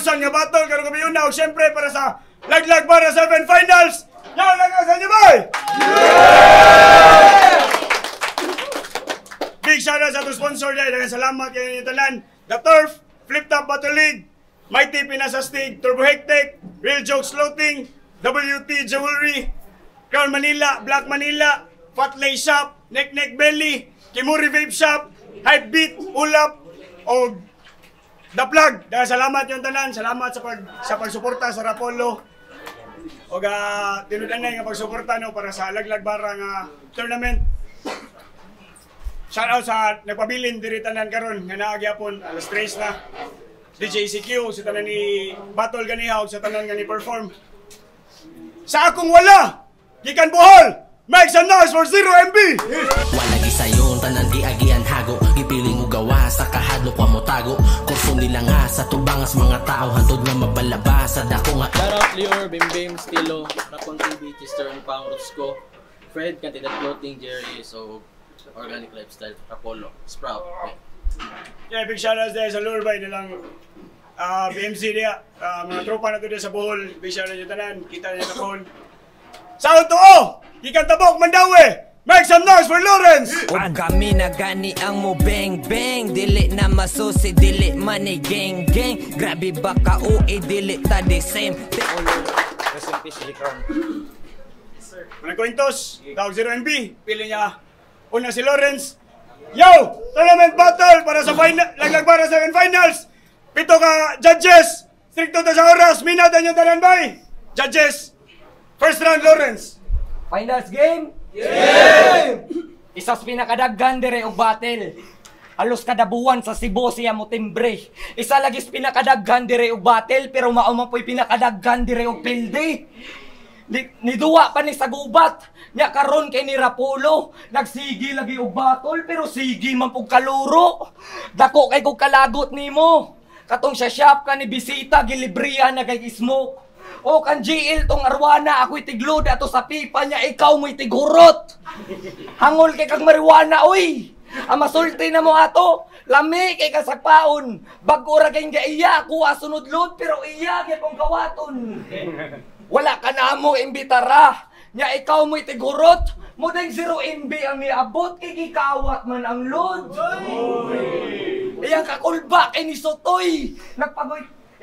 Kapusan nga battle karon kami una ug syempre para sa Laglag para 7 finals. Yan lang sa inyo boy. Big shout out sa ato sponsor dahil salamat kay inyo tanan. The Turf, Flip Top Battle League, Mighty Pinasa Stig, Turbo Hectic, Real Jokes Floating, WT Jewelry, Crown Manila, Black Manila, Fatlay Shop, Neck Neck Belly, Kimuri Vape Shop, Hype Beat, Ulap, o The Plug. Dahil salamat yung tanan, salamat sa pagsuporta sa Rapolo. O tinudan na yung pagsuporta no, para sa Laglag Bara nga tournament. Shout out sa nagpabilin diri tanan karon nga naagyapon alas 3 na. DJ CQ sa tanan ni Battle ganihaw sa tanan nga ni perform. Sa akong wala, gikan Bohol. Make some noise for 0MB! Wala gisayon, tanan di agian hago. Ipiling mo gawa sa kahadlo kwa mo tago. Kurso nila nga sa tubangas mga tao. Hantod nga mabalaba sa dako nga. Shoutout Lior, Bim Bim, Stilo, Rapon TV, Chester, and Pang Rosco, Fred, Cantidad Clothing, Jerry, so Organic Lifestyle, Apollo, Sprout. Okay. Yeah, big shout out dahil sa Lurbay nilang BMC niya. Mga tropa na ito sa Bohol. Big shout out yung tanan. Kita niya na Bohol. Sa Totoo! Ikan Tabok, Mandawi! Make some noise for Lawrence! O kami na gani ang mo bang bang. Dili na masusi, dili money gang gang. Grabe ba ka o dili ta the same. Rest in peace, Likron. Manang Quintos, tawag 0MB. Pili niya. Una si Lawrence. Yo! Tournament battle para sa Laglag para sa finals! Pito ka judges! Stricto ta sa oras! Minatan yung tanan bay! Judges! First round, Lawrence! Finals game? Game! Isas pinakadaggan dire og battle. Halos kada buwan sa Cebu siya mo timbre. Isa lagis pinakadaggan dire og battle pero mao man po'y pinakadaggan dire og pilde. Ni duwa pa ni sa gubat. Nya karon kay ni Rapolo. Nagsigi lagi og battle pero sige man pug kaluro. Dako kay kog kalagot nimo. Katong sa shop ka ni bisita gilibriya na kay smoke. O kan GL tong arwana ako'y tiglod ato sa pipa niya ikaw mo'y tighurot. Hangol kay kag marijuana oy. Ang masulti na mo ato, lami kay kasagpaon. Bago ra kay gaiya ako asunod lod pero iya gyud kong kawaton. Wala ka na mo imbitara. Nya ikaw mo'y tighurot. Mo ding 0MB ang niabot kay gikawat man ang lod. Iyang kakulba kay ni Sotoy.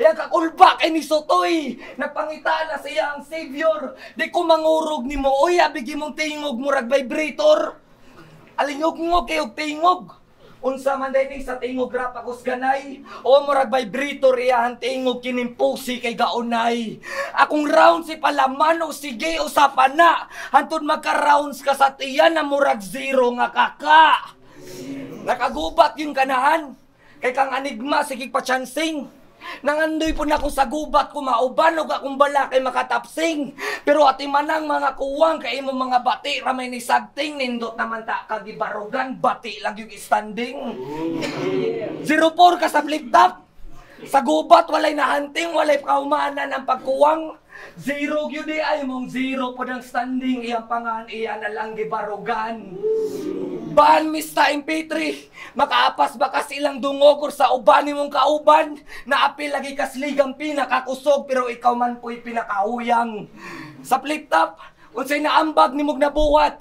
Iyang kakulba kay ni Sotoy. Nagpangita na siya ang savior. Di ko mangurog ni mo. Uy, abigi mong tingog murag vibrator. Alingog-ngog kay og tingog. Unsa man dayning sa tingog rap akos ganay. O murag vibrator iyahan tingog kining pusi kay gaunay. Akong round si palaman o sige usapan na. Hantod magka-rounds ka sa tiyan na murag zero nga kaka. Nakagubat yung kanahan. Kay kang anigma sige pa chancing. Nangandoy po na ako sa gubat ko mauban o akong bala kay makatapsing. Pero ati manang mga kuwang kay mo mga bati ramay ni sagting nindot naman ta kagibarugan bati lang yung standing. 0-4 ka sa flip top. Sa gubat walay nahunting walay kaumanan ang pagkuwang. 0 gyud ay mong 0 po ng standing iyang pangan iya na lang gibarugan. Ban Mr. MP3, makaapas ba kasi ilang dungog or sa uban ni mong kauban? Naapil lagi kasligang pinakakusog pero ikaw man po'y pinakauyang. Sa flip top, unsay naambag ni mong nabuhat.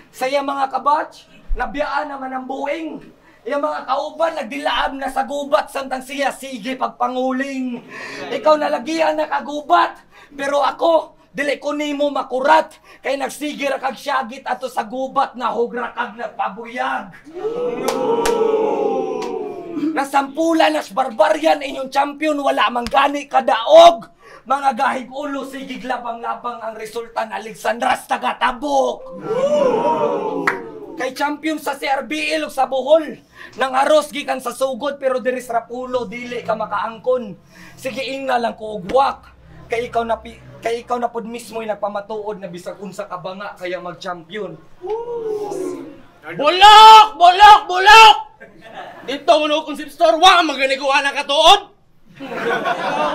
Saya mga kabatch, nabiyaan naman ang buwing. Yung mga kauban nagdilaab na sa gubat samtang siya sige pagpanguling. Ikaw nalagian na kagubat, pero ako dili ko nimo makurat kay nagsige ra kag syagit ato sa gubat na hugra kag nagpabuyag. Nasampula nas barbarian inyong champion wala man gani kadaog. Mga gahig ulo sigig labang-labang ang resulta na Alexandras tagatabok. Kay champion sa CRBL ug sa Bohol. Nang aros gikan sa sugod pero diri sa Rapulo dili ka makaangkon. Sige ingna lang ko og wak. Kay ikaw na pod mismo ay nagpamatuod na bisag unsa ka ba nga kaya mag-champion. Bulok! Bulok! Bulok! Dito mo no concept store wa maganiguan na katuod.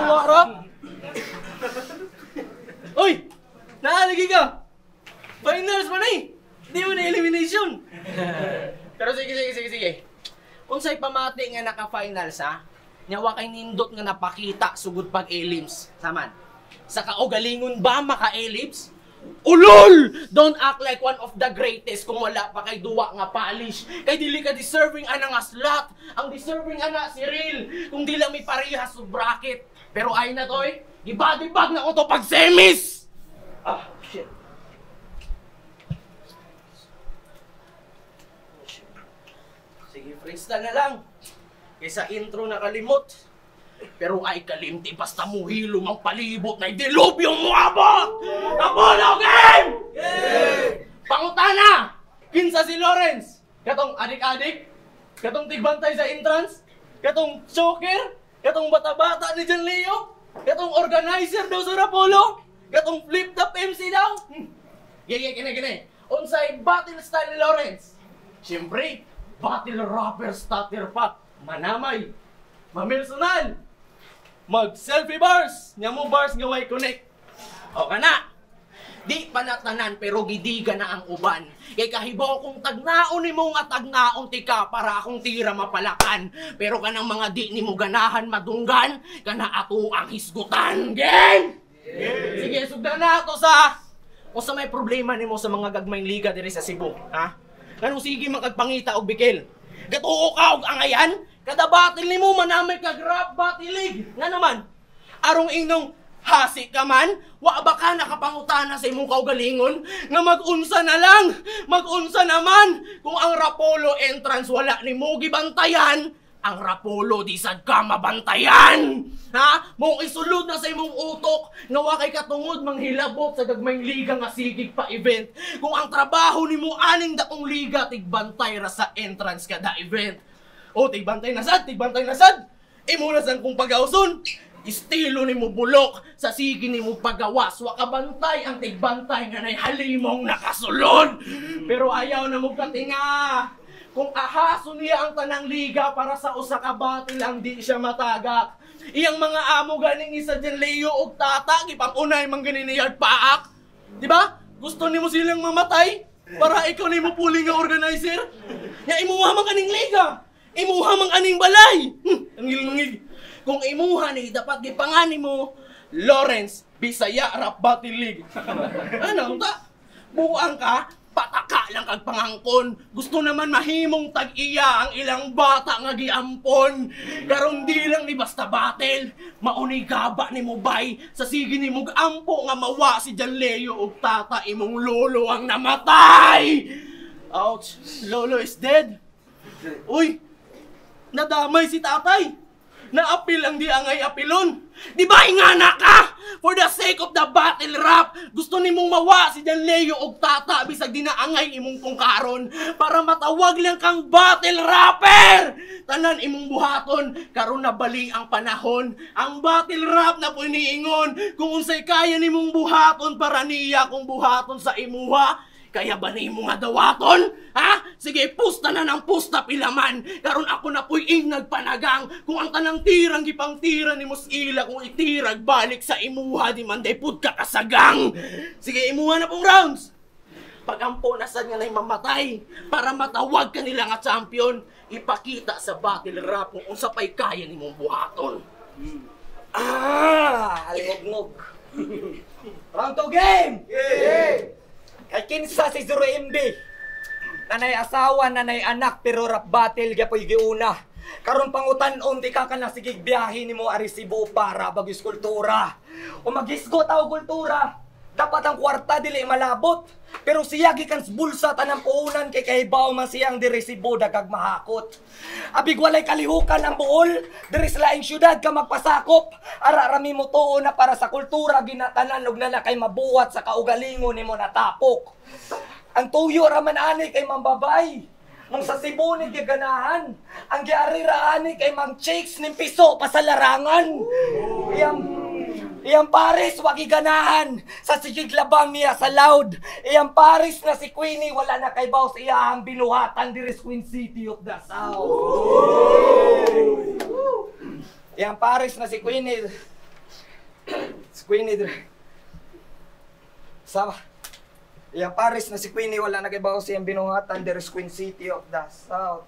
Wara. Oy! Naalagi ka. Finals man ay. Di mo na elimination. Pero sige. Unsay pamati nga naka-finals ha? Nyawa kay nindot nga napakita sugod pag elims. Saman. Sa kaugalingon ba maka-elims? Ulol! Don't act like one of the greatest kung wala pa kay duwa nga polish. Kay dili ka deserving ana nga slot. Ang deserving ana si Real. Kung di lang may parehas sa bracket. Pero ay na toy, gibadibag na ko to pag semis! Ah, shit. Sige, freestyle na lang. Kaysa intro na kalimot. Pero ay kalimti basta muhilo mang palibot na dilubyong mo abot! Apollo game! Pangutana! Kinsa si Lawrence? Katong adik-adik? Katong tigbantay sa entrance? Katong choker? Katong bata-bata ni John Leo? Katong organizer daw sa Rapolo? Katong flip-top MC daw? Gini. Unsay battle style ni Lawrence? Siyempre, battle rapper starter pack. Manamay. Mamilsonal. Mag-selfie bars. Nyamo bars gaway connect. O ka na. Di pa natanan pero gidiga na ang uban. Kay kahibaw kong tagnaon ni mo nga tagnaon tika para akong tira mapalakan. Pero kanang mga di ni mo ganahan madunggan, kana ato ang hisgutan. Gang! Sige, sugdan na to sa... O sa may problema ni mo sa mga gagmayng liga diri sa Cebu. Ha? Kanong sige makagpangita og bikil. Gatuo ka og angayan? Kada battle ni mo manamay ka grab battle league. Nga naman, arong inong hasi ka man, wa ba ka nakapangutana sa imong kaugalingon nga mag-unsa na lang, mag-unsa naman kung ang Rapolo entrance wala ni mo gibantayan, ang Rapolo di sad ka mabantayan. Ha? Mong isulod na sa imong utok nga wa kay katungod manghilabot sa gagmayng liga nga sigig pa event. Kung ang trabaho nimo aning dakong liga tigbantay ra sa entrance kada event. O tigbantay na sad. Imo na sang kung pagauson. Estilo ni mo bulok, sa sige ni mo pagawas, wakabantay ang tigbantay nga nay halimong nakasulod. Pero ayaw na mo katinga. Kung ahaso niya ang tanang liga para sa usa ka battle ang di siya matagak. Iyang mga amo ganing isa dyan Leo og Tata, gipang-unay mang ganiniyag paak. Di ba? Gusto ni mo silang mamatay para ikaw ni mo puli nga organizer. Ya imuha man kaning liga. Imuha mang aning balay. Angil-ngil. Kung imuha ni dapat gipangani mo Lawrence Bisaya Rap Battle League. Ano ta? Buang ka, pataka lang kag pangangkon. Gusto naman mahimong tag-iya ang ilang bata nga giampon. Karon di lang ni basta battle. Mauni gaba ni mo bay sa sige ni mo ampo nga mawa si John Leo og Tata imong lolo ang namatay. Ouch, lolo is dead. Uy, nadamay si tatay. Naapil ang di angay apilon. Di ba ingana ka? For the sake of the battle rap, gusto ni mong mawa si John Leo og Tata bisag di naangay imong tungkaron para matawag lang kang battle rapper. Tanan imong buhaton karon na bali ang panahon. Ang battle rap na po iniingon kung unsay kaya nimong buhaton para niya kung buhaton sa imuha. Kaya ba ni mo nga dawaton? Ha? Sige, pusta na ng pusta pilaman. Karon ako na po'y nagpanagang. Kung ang tanang tirang gipang tira ni Musila, kung itirag balik sa imuha, di man day pud ka kasagang. Sige, imuha na pong rounds. Pagampo na sad nga na'y mamatay para matawag ka nila nga champion. Ipakita sa battle rap kung unsa pa'y kaya ni mong buhaton. Haligog-nog. Round 2 game! Yeah! Kay kinsa si Zero MB. Nanay asawa, nanay anak, pero rap battle gapoy giuna. Karon pangutan-on di ka na sigig biyahe nimo ari Cebu para bagis kultura. O magisgot aw kultura. Dapat ang kwarta dili malabot. Pero siya gikan sa bulsa tanang puunan kay kahibaw man siyang diri Cebu dagag mahakot. Abig walay kalihukan ang buol, diri sa laing syudad ka magpasakop. Ara rami mo tuo na para sa kultura ginatanan og nala kay mabuhat sa kaugalingon nimo natapok. Ang tuyo raman ani kay mambabay. Nung sa Cebu ni gaganahan, ang giari ra ani kay mang chicks ning piso pa sa larangan. Iyang Paris wag ganahan sa sigig labang niya sa loud. Iyang Paris na si Queenie wala na kay baw sa iyang binuhatan diri sa Queen City of the South. Iyang Paris na si Queenie Iyang Paris na si Queenie wala na kay baw sa iyang binuhatan diri sa Queen City of the South.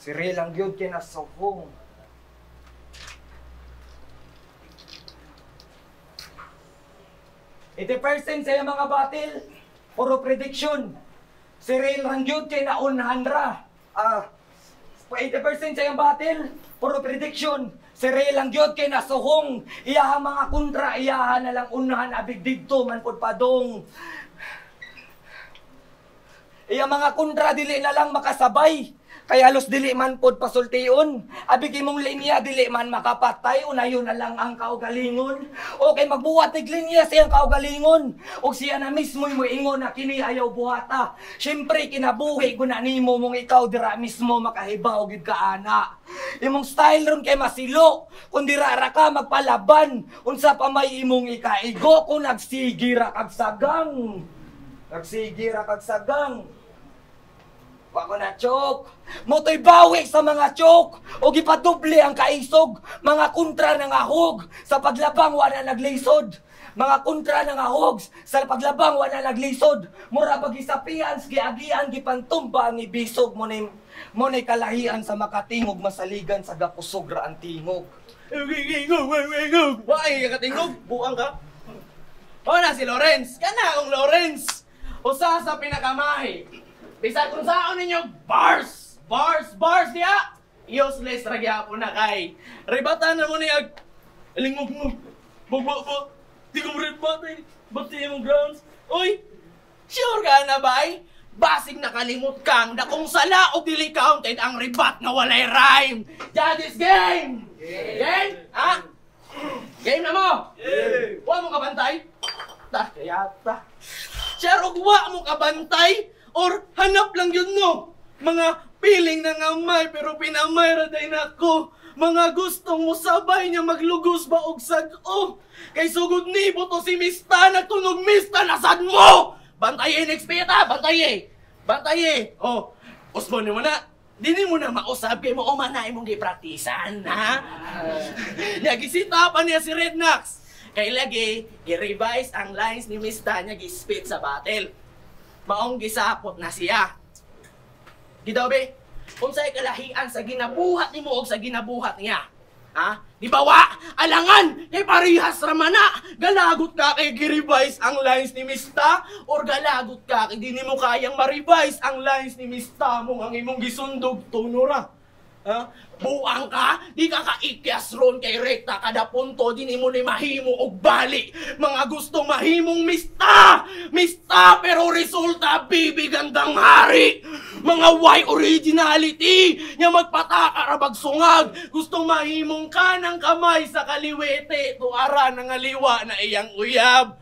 Si Ray lang yun kinasukong. %80 sa mga battle, puro prediction. Si Ray lang yun kinaunhan ra. 80% sa yung battle, puro prediction. Si Ray lang yun kinasuhong. Iyaha mga kontra, iyaha na lang unahan abig dito man pod padong. Iya mga kontra dili na lang makasabay. Kaya halos dili man pod pasultion. Abig imong linya dili man makapatay, unayon na lang ang kaugalingon. Okay, magbuhat tig linya siyang kaugalingon. O siya na mismo mo ingon na kini ayaw buhata. Syempre kinabuhi guna nimo mong ikaw dira mismo makahibaw gid ka ana. Imong style ron kay masilo. Kun dira ra ka magpalaban, unsa pa may imong ikaigo kung nagsigira kag sagang. Nagsigira kag sagang. Wako na chok. Motoy bawi sa mga chok. O gipadoble ang kaisog. Mga kontra ng ahog. Sa paglabang wala naglisod. Mga kontra ng ahog. Sa paglabang wala naglisod. Mura pagisapian, giagian, gipantumba ang ibisog. Munay kalahian sa makatingog. Masaligan sa gakusog ra ang tingog. Why katingog? Buang ka? O na si Lawrence. Kana akong Lawrence. Usa sa pinakamahi. Bisag kung saan ninyo, bars diya! Useless ra gyapon na kay. Ribatan na mo niya, alingog mo, baba, di ko maribatay, bati mong grounds. Oy, sure ka na ba ay? Basig nakalimot kang na kung sala o dili counted ang ribat na walay rhyme. Judges game! Game? Ha? Game na mo? Huwag mo kabantay? Kaya ta. Sure, huwag mo kabantay? Or hanap lang yun no? Mga piling na ngamay pero pinamay raday na ko. Mga gustong mo sabay niya maglugos ba og sag-o. Kay sugod ni to si Mista nagtunog Mista nasad mo! Bantaye NXP ta, bantaye! Bantaye! Oh, usbon mo na. Dini mo na mausab kay mo umanay mong gipraktisan, ha? Nagisita pa niya si Rednax. Kay lagi, i-revise ang lines ni Mista niya gispit sa battle. Maong gisapot na siya. Gidaw-be, kung sa'y kalahian sa ginabuhat ni mo o sa ginabuhat niya. Ha? Di ba wa? Alangan! Kay parihas ramana! Galagot ka kay gi-revise ang lines ni Mista? Or galagot ka kay di mo kayang ma-revise ang lines ni Mista mo ang imong gisundog tunura? Ha? Buang ka? Di ka kaikyas ron kay rekta kada punto, di mo ni mahimo og bali. Mga gustong mahimong Mista! Mista pero resulta bibigandang hari. Mga why originality nya magpataka ra bagsungag. Gustong mahimong kanang kamay sa kaliwete tuara ng aliwa na iyang uyab.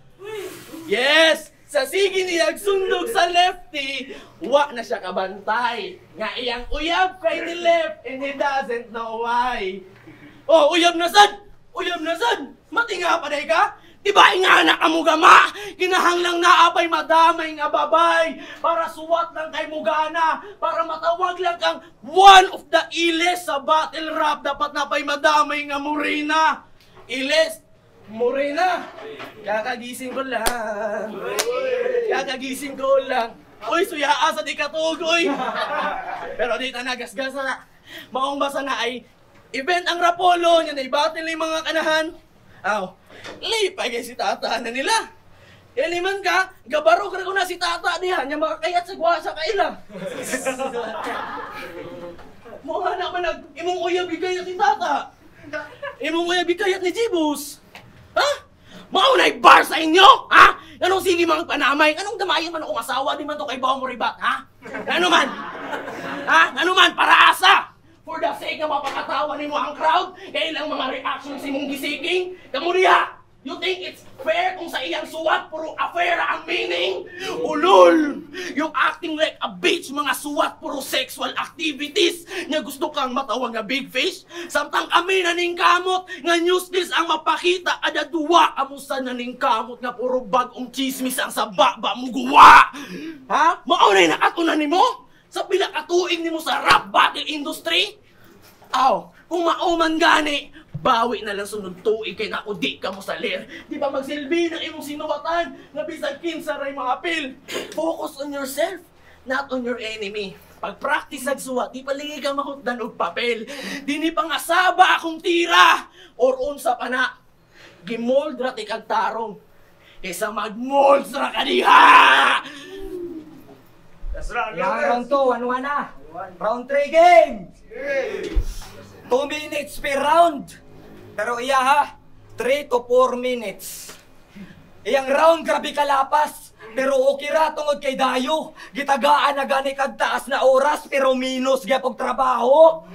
Yes! Sa sige niya sundog sa lefty, wa na siya kabantay. Nga iyang uyab kay ni left and he doesn't know why. Oh, uyab na sad! Uyab na sad! Matinga pa day ka? Diba nga na kamugama? Kinahanglang naapay madamay nga babay. Para suwat lang kay mugana. Para matawag lang kang one of the iles sa battle rap. Dapat napay madamay nga murina. Iles, Morena, kakagising ko lang. Kakagising ko lang. Uy, suyaa sa di katugoy. Pero di ta nagasgasa na. Maong basa na ay event ang Rapolo niya na i-battle ng mga kanahan. Aw, lipay kay si tata na nila. Liman ka, gabarog ra ko na si tata diha niya makakayat sa gwasa kaila. Mukha na ba imong uyab bigayat ni tata? Imong uyab bigayat ni Jibus? Ha? Maunay bar sa inyo? Ha? Anong sige mga panamay? Anong damayan man akong asawa? Di man to kay Bao Moribat, ha? Ano man? Ha? Ano man? Para asa? For the sake na mapakatawa ni mo ang crowd? Kailang mga reactions si mong gisiking? Kamuriya! You think it's fair kung sa iyang suwat puro affair ang meaning? Ulol! Yung acting like a bitch, mga suwat puro sexual activities. Nga gusto kang matawag nga big fish? Samtang kami naning kamot, nga newsbiz ang mapakita, ada duwa amusan naning kamot nga puro bagong chismis ang sa baba mo guwa. Ha? Maunay nakatunan ni mo? Sa pila katuig ni mo sa rap battle industry? Aw, kung mauman gani, bawi na lang sunod tuig kay naku di ka mo salir. Di ba magsilbi ng imong sinuwatan na bisag kinsa ray mga apil? Focus on yourself, not on your enemy. Pag-practice nagsuwa, di palingay ka mahutdan og papel. Dini pangasaba akong tira. Or unsa pa na. Gimold ra ti kag tarong. Kaysa mag-mold ra ka diha! That's right. Yang round 2, 1-1 na. Round 3 game. 2 minutes per round. Pero iya ha, 3 to 4 minutes. Iyang round grabe kalapas. Pero okay ra tungod kay Dayo. Gitagaan na gani kag taas na oras pero minus gyapon trabaho.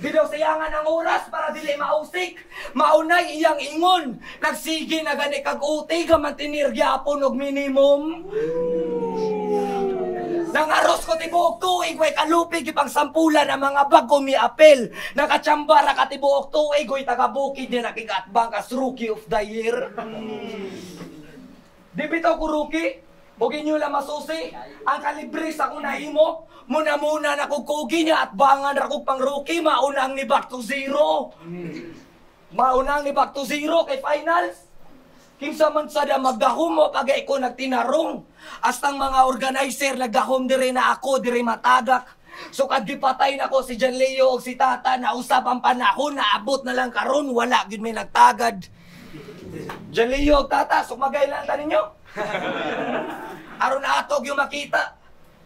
Di daw sayangan ang oras para dili mausik. Maunay iyang ingon. Nagsige na gani kag uti gaman tinir gyapon og minimum. Nangaros ko tibuok tuig, way kalupig ipang sampulan ang mga bago miapel. Nakatsambara ka tibuok tuig, way tagabukid niya nakigatbang as Rookie of the Year. Di bitaw ko rookie, huwag nyo lang masusi. Ang kalibre sa kunahimo, muna na kukugi niya at bangan ra kong pang rookie, maunang ni back to zero. Maunang ni back to zero kay finals. Kinsa man sada magdahom mo pagay ko nagtinarong. Astang mga organizer nagdahom diri na ako diri matagak. So kad gipatay na ko si John Leo o si Tata na usab ang panahon na abot na lang karon wala gid may nagtagad. John Leo o Tata sumagay lang ta ninyo. Aron na atog yung makita.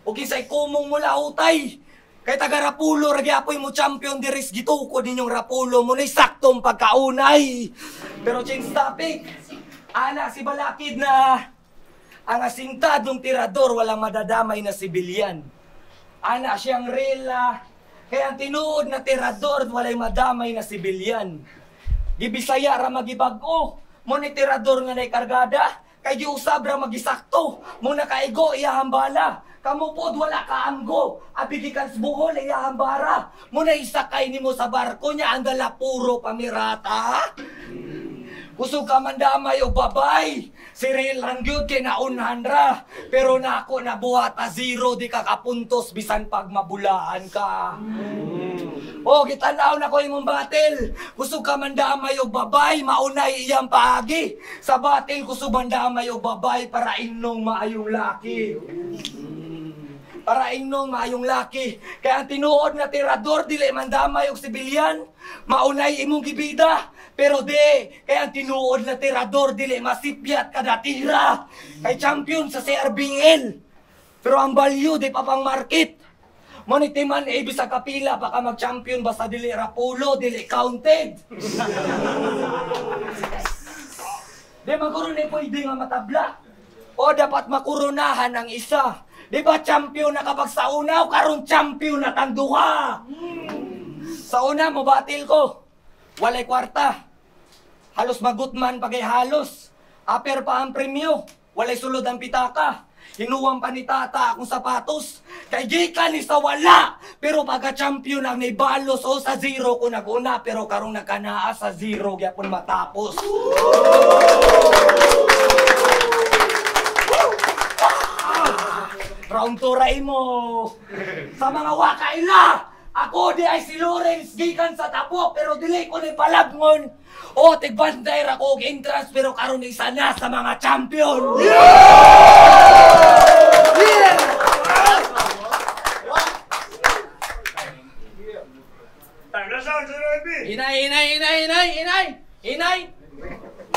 O kisay kumong mula utay. Kay taga Rapulo ragyapoy mo champion diris gituko ninyong Rapulo mo nay saktong pagkaunay. Pero change topic. Ana si balakid na ang asintadong tirador walang madadamay na sibilyan. Ana siyang real na kaya ang tinuod na tirador walay madamay na sibilyan. Gibisaya ra magibag-o mo ni tirador nga nay kargada kay giusab ra magisakto mo nakaigo iyahang bala. Kamu pod wala ka amgo abigikan sa buhol iyahang bara mo na isakay nimo sa barko niya ang dala puro pamirata. Kusog ka mandamay o babay. Si real rangyod kay naunhan ra. Pero na ako nabuhat a zero di ka kapuntos bisan pag mabulaan ka. O gitanaw na ko imong battle. Kusog ka mandamay o babay maunay iyang paagi. Sa battle kusog mandamay o babay para innong maayong laki. Para innong maayong laki. Kaya ang tinuod na tirador dili mandamay og sibilyan. Maunay imong gibida. Pero di, kaya ang tinuod na tirador dili masipyat kada tira. Kay champion sa CRBL. Pero ang value di pa pang market. Monitiman ibig sa kapila baka mag-champion basta dili Rapulo, dili counted. Di magkuro ni pwede nga matabla. O dapat makurunahan ang isa. Di ba champion na kapag sa unaw, karon champion na tanduha. Sa una mo batil ko. Walay kwarta. Halos magutman pagay halos. Aper pa ang premyo. Walay sulod ang pitaka. Hinuwang pa ni Tata akong sapatos. Kay gikan ni sa wala. Pero pagka-champion ang naibalos o sa zero ko naguna. Pero karong nakanaa sa zero gyapon matapos. Round 2 ray mo. Sa mga wakaila. Ako di ay si Lawrence gikan sa tapo pero dili ko ni palabngon. O tigbanday ra ko og entrance pero karon isa na sa mga champion. Inay!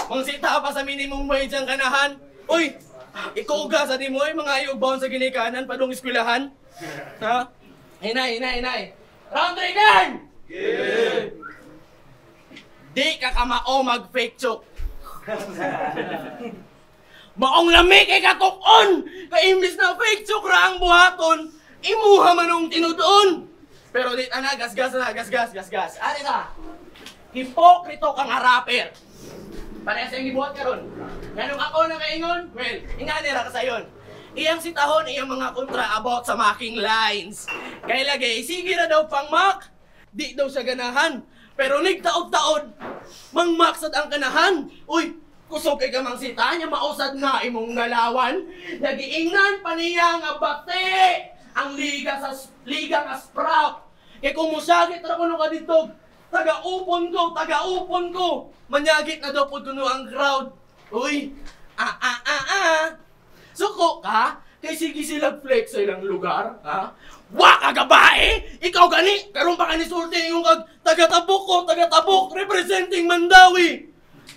Mang sita pa sa minimum wage ang kanahan. Uy! Ikuga sa di mo ay mga ayog baon sa ginikanan padung eskwelahan. Ha? Inay! Round 3 game! Di ka kamao mag-fake choke. Maong lami kay katukon! Kay imbis na fake choke ra ang buhaton, imuha manong tinudon. Pero di na, gasgas. Ari ka! Hipokrito kang rapper. Parehas yung gibuhat ka ron. Ganong ako na kaingon? Well, inganira ka sayon. Iyang sitahon iyang mga kontra about sa marking lines. Kay lagay, sige na daw pang mak. Di daw siya ganahan. Pero nigtaod-taod, mangmaksad ang kanahan. Uy, kusog kay kamang sita niya, mausad nga imong ngalawan. Nagiingnan pa niya nga bate ang liga nga sprout. Kay kung musagit ra kuno ka dito, taga-upon ko. Manyagit na daw po kuno ang crowd. Uy, Suko ka? Kay sige sila flex sa ilang lugar, ha? Wa ka gabae! Ikaw gani! Karon pa ka ni sulti yung taga-tabok ko, taga-tabok, representing Mandawi!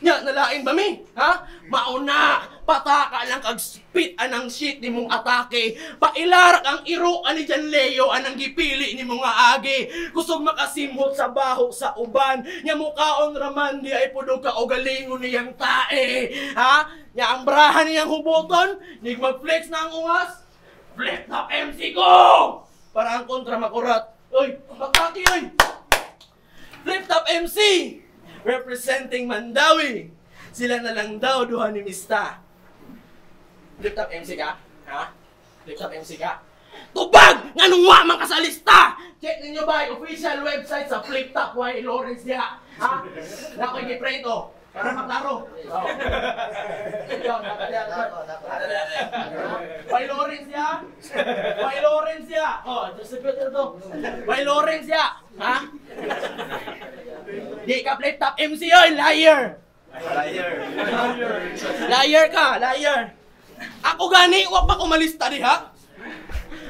Nya, nalain ba mi? Ha? Mauna! Pataka lang kag spit anang shit ni mong atake. Pailarak ang iro ani Jan Leo anang gipili ni mga agi. Kusog makasimhot sa baho sa uban. Nya mukaon raman di ay pudog ka o galingon niyang tae. Ha? Nya ang brahan niyang huboton, nig mag-flex na ang ungas. Flip top MC ko! Para ang kontra makurat. Oy, pataki oy! Flip top MC! Representing Mandawi. Sila na lang daw duha ni Mista. Flip top MC ka? Ha? Flip top MC ka? Tubag! Nga nung wa man ka sa lista! Check ninyo ba yung official website sa Flip Top Y Lawrence niya? Ha? Nakoy gipreto. Para maklaro. Y Lawrence niya? Y Lawrence niya? Oh, just a bit ito. Y Lawrence niya? Ha? Di ka Flip Top MC oy, liar! Liar ka, liar! Ako gani, wap ako malista diha.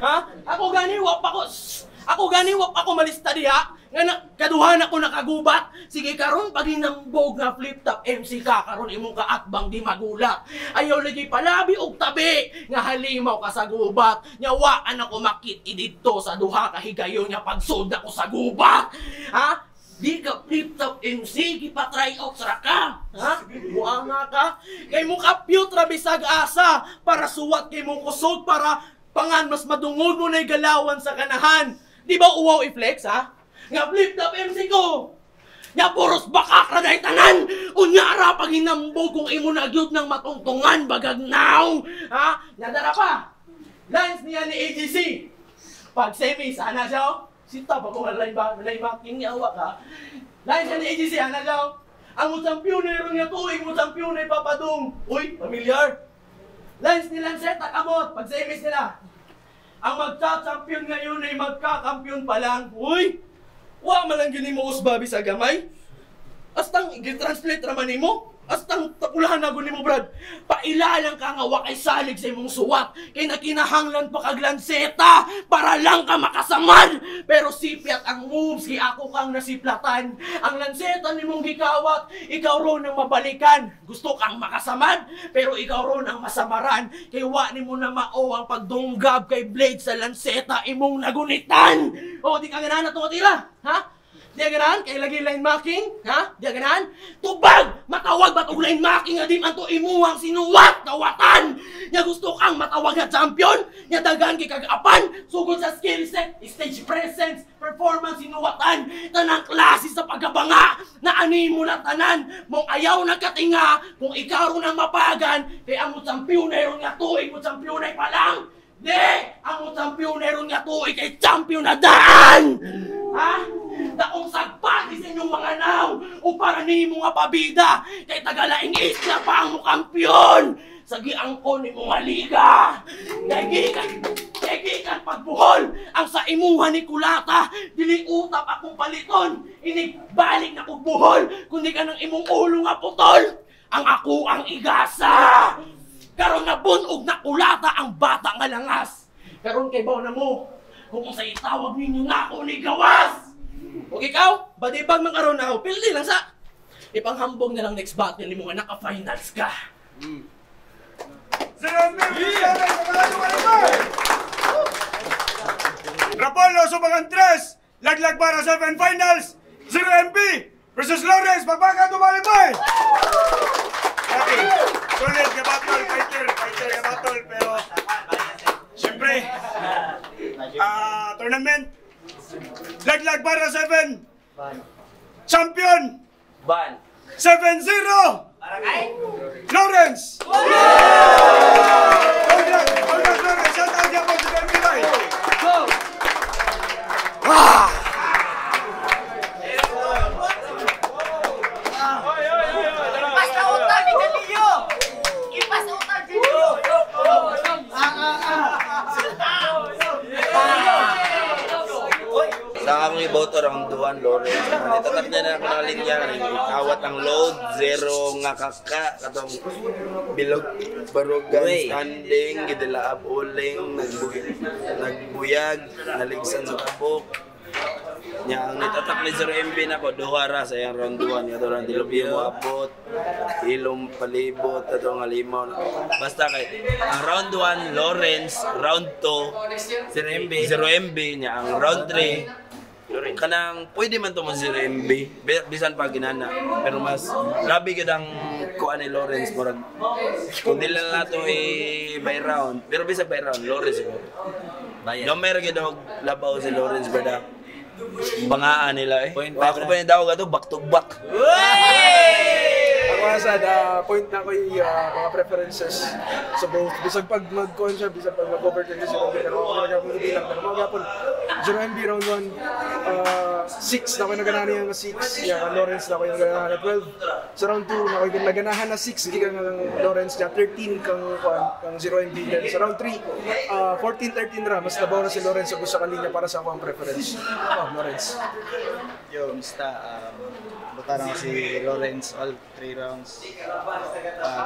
Ha? Ako gani, wap ako malista diha. Nga kaduhan ako nakagubat. Sige karon pag hinambog nga Flip Top MC ka karon imong kaatbang di magulat. Ayaw lagi palabi og tabi nga halimaw ka sa gubat. Nya waan ako makit didto sa duha ka higayon nya pagsud ako sa gubat. Ha? Di ka Flip Top MC, gipatry out sa ka. Ha? Buanga ka. Kay mo kapyot rabisag asa para suwat kay mong kusog para pangan mas madungod mo na'y galawan sa kanahan. Di ba uwaw i-flex ha? Nga Flip Top MC ko. Nya puros bakak na dahi tanan. Unyara pag hinambog kung imo nagyod ng matungtungan bagagnaw. Ha? Nadara pa. Lines niya ni AGC. Pag semis, ana siya. Sinta pa kung malay making ni awa ka. Lain siya ni AGC, ana daw. Ang utsampionero niya tuwing utsampionay papadong. Uy, familiar. Lines ni Lanceta kamot, pag semis nila. Ang magka-champion ngayon ay magka-kampiyon pa lang. Uy, wa man lang yun mo usbabi sa gamay. Astang i-translate raman ni mo. Astang tapulahan na ni mo, Brad. Pailalang ka nga wakay salig sa imong suwat. Kay nakinahanglan pa kag Lanceta para lang ka makasamad. Pero sipiat ang moves, kay ako kang nasiplatan. Ang Lanceta ni mong gikawat, ikaw ron ang mabalikan. Gusto kang makasamad, pero ikaw ron ang masamaran. Kay wa ni mo na mao ang pagdunggab kay Blade sa Lanceta imong nagunitan. O, di ka ganahan na tila, ha? Di ganahan? Kay lagi line marking? Ha? Di ganahan? Tubag! Matawag ba't og line marking nga di man to imuhang sinuwat! Kawatan! Nya gusto kang matawag na champion? Nya dagan kay kag-apan? Sugod sa skill set, stage presence, performance sinuwatan, tanang klase sa pagkabanga na ani mo na tanan. Mong ayaw nagkatinga kung ikaw ron ang mapagan kay ang champion ron nga tuig mo champion pa lang. Di! Ang champion ron nga tuig kay champion na daan! Ha? Daong sagpati sa inyong mga naw o para ni mo nga pabida kay tagalaing isla pa ang mukampyon sa giangkon ni mga liga. Kaya pagbuhol ang sa imuha ni Kulata dili utap akong paliton inigbalik na pagbuhol kundi ka ng imong ulo nga putol ang ako ang igasa karon na bunog na Kulata ang bata nga langas karon kay baw na mo kung sa itawag ninyo nga ako ni gawas. Huwag ikaw, badibag mang araw na ako, pildi lang sa ipanghambog na lang next battle ni mga naka-finals ka. Rapolo, Subagan 3, laglag para 7 finals, 0 MP versus Lawrence, pagbaga tumalibay! Okay, sulit ka battle, fighter ka battle, pero siyempre, tournament, laglag para 7. Champion. Ban. 7-0. Lawrence. Congrats, Lawrence. Shout out yan po sa Pembay. Go. Ipas na utang ni Galileo! Ipas na utang ni Galileo! Sa akong iboto to round 1 Lawrence. Nitatak na ako ng linya, awat ang load, 0 nga kaka, katong bilog barugan, standing, gidilaab uling, nagbuyag, naligsan sa kabok. Nya ang nitatak ni 0MB na ko duhara sa yang round 1 nga to round dilubi mo abot ilong palibot ato nga limaw basta kay ang round 1 Lawrence, round 2 0MB nya ang round 3 kanang pwede man to mo 0MB bisan pa ginana pero mas labi gid ang kuan ni Lawrence murag kung dili na to by round pero bisan by round Lawrence siguro gamay ra gid og labaw si Lawrence brada bangaan nila ako pa yung daw gato back to back. Ako sa point na ko yung mga preferences. So bisag pag mag-con siya, bisag pag mag-overturn siya, pero ako talaga kung bilang. Pero mga gapon, 0MB round 1, 6 na ko naganahan niya nga 6. Yung Lawrence na ko yung naganahan na 12. Sa round 2, na ko yung naganahan na 6. Hindi kang Lawrence niya, 13 kang 0MB. Then sa round 3, 14-13 ra. Mas labaw na si Lawrence sa gusto kalinya para sa akong preference. Lawrence. Yo, Mista, butaran ko si Lawrence all 3 rounds.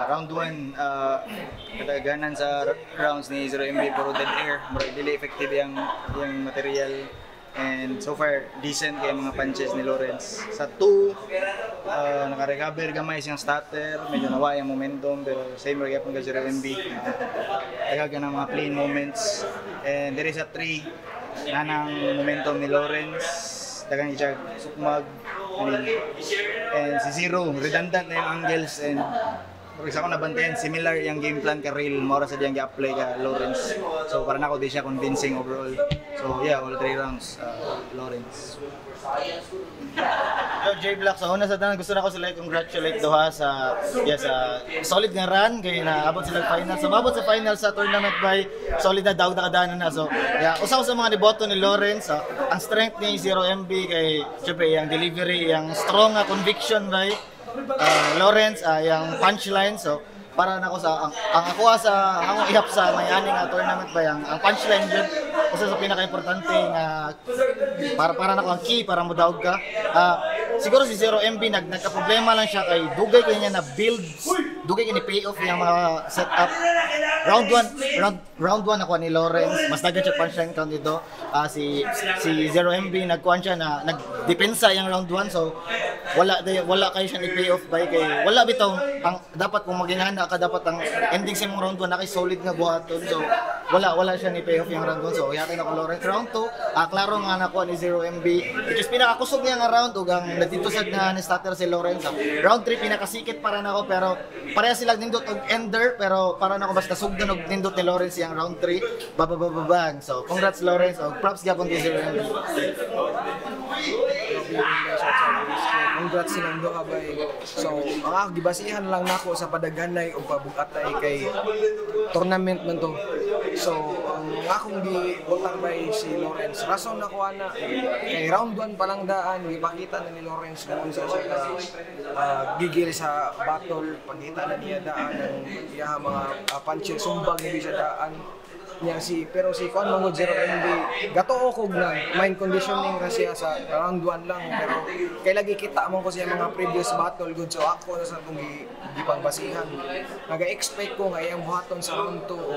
Round 1, kataganan sa rounds ni 0MB puro dead air. Murag dili effective yung material. And so far, decent kay mga punches ni Lawrence. Sa 2, naka-recover gamay siyang starter. Medyo nawa yung momentum, pero same rin yapon ka 0MB. Tagaga ng mga clean moments. And there is a 3, nanang momentum ni Lawrence. Dagang siya sukmag. And si Zero, redundant na yung angles. And isa ko nabantayan, similar yung game plan ka Real. Maura sa diyang i-apply ka Lawrence. So para na ako di siya convincing overall. So yeah, all 3 rounds, Lawrence. Yo, J-Block, sa una sa tanan gusto na ko sila i-congratulate doha sa solid nga run kay naabot sila final. So mabot sa final sa tournament by solid na daw nakadanan na. So yeah, usaw sa mga deboto ni Lawrence, ang strength ni 0MB kay syempre yung delivery, yung strong conviction by Lawrence, yung punchline. So para nako sa ang ako sa akong ihap sa mayani nga tournament ba ang punchline jud usa sa pinaka-importante nga para nako ang key para modaog ka. Siguro si 0MB nagka-problema lang siya kay dugay kay niya na build, dugay kay ni payoff yung mga setup. Round 1 ako ni Lawrence, mas daghan siya punchline count dito. Si 0MB nagkuan siya na nagdepensa yung round 1, so wala kayo siya ni payoff by kay wala bitaw ang dapat kung maginhana ka dapat ang ending sa mong round 1 na kay solid nga buhaton. So wala siya ni payoff yung round 1. So yakin ako Lawrence round 2, klaro nga nako ni 0MB. Which is pinakakusog niya nga round ug ang nagtitusad na ni starter si Lawrence. Round 3 pinakasikit para nako pero pareha sila nindot og ender pero para nako basta sugdan og nindot ni Lawrence yung round 3 babababang. So congrats Lawrence og props gyapon kay 0MB. Congrats silang duha bay. So ang gibasihan lang nako sa padaghanay o pabugatay kay tournament man to. So ang akong gibutang bay si Lawrence rason nako ana kay round 1 pa lang daan gipakita na ni Lawrence kung sa siya gigil sa battle, pagkita na niya daan ang iya mga punches sumbag ni siya daan niya pero si Juan Mangod 0MB gato ko na mind conditioning kasi sa round 1 lang pero kay lagi kita mo ko siya mga previous battle good so ako na sa itong gipangbasihan naga-expect ko nga iyang buhaton sa round 2 o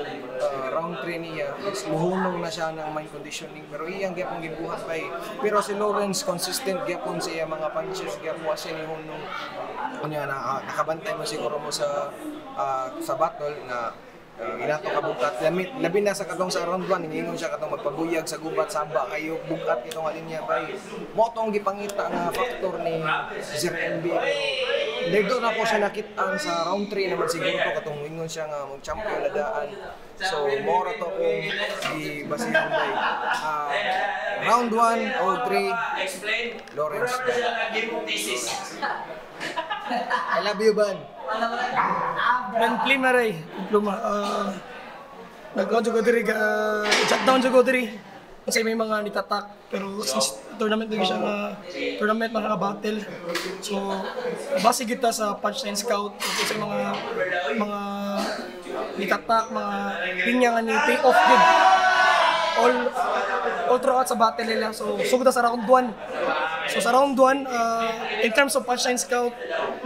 round 3 niya muhunong na siya ng mind conditioning pero iyang gyapon gibuhat bay pero si Lawrence consistent gyapon siya mga punches gyapon siya ni hunong unya na nakabantay mo siguro mo sa battle na inato ka bugat labi na sa katong sa round 1 ingon siya katong magpabuyag sa gubat saba kayo bugat itong alinya bay mo tong gipangita nga factor ni 0MB dito na ko siya nakitaan sa round 3 naman siguro to katong ingon siya nga mag-champion na daan so more to kung gibasihan bay round 1 o 3 Lawrence I love you ban Plima ray, pluma. Nag-on ko diri shutdown ko diri. Kasi may mga nitatak pero since tournament din siya tournament mga battle. So base kita sa punchline scout kasi mga nitatak mga linya nga ni pay off gid. all throughout sa battle nila. So sugod sa round 1. So sa round 1, in terms of punchline scout,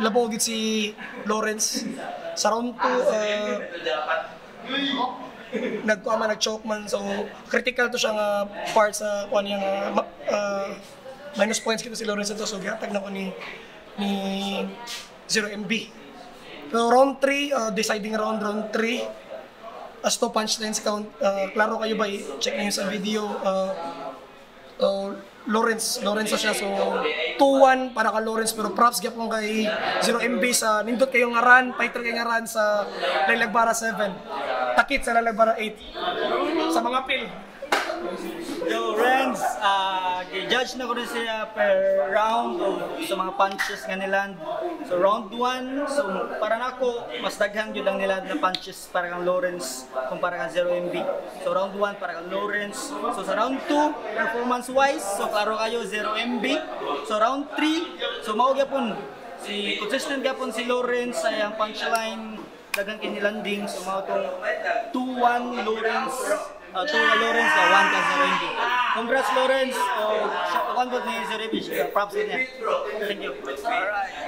labaw gid si Lawrence. Sa round 2, nag-choke man. So critical to siya nga part sa kuan niya minus points kita si Lawrence ito. So gihatag na ko ni 0MB. So round 3, deciding round 3. As to punchlines count, klaro kayo ba? Check niyo sa video. Lawrence na siya. So 2-1 para ka Lawrence, pero props gyapon kay 0MB sa nindot kayo nga run, fighter kayo nga run sa Lalagbara 7. Takit sa Lalagbara 8. Sa mga pil. Yo, Renz, i-judge na ko rin siya per round o sa mga punches nga niland. So round 1, so para nako mas daghang yun lang nila na punches para kang Lawrence kumpara kang 0MB. So round 1 para kang Lawrence. So sa round 2, performance wise, so klaro kayo 0MB. So round 3, so mao gyapon si consistent gyapon si Lawrence ay ang punchline daghang kinilanding. So mao tong 2-1 Lawrence. 2 Lawrence, 1 ka 0MB. Congrats Lawrence, 1 vote ni 0MB. Props din niya. Thank you. Alright.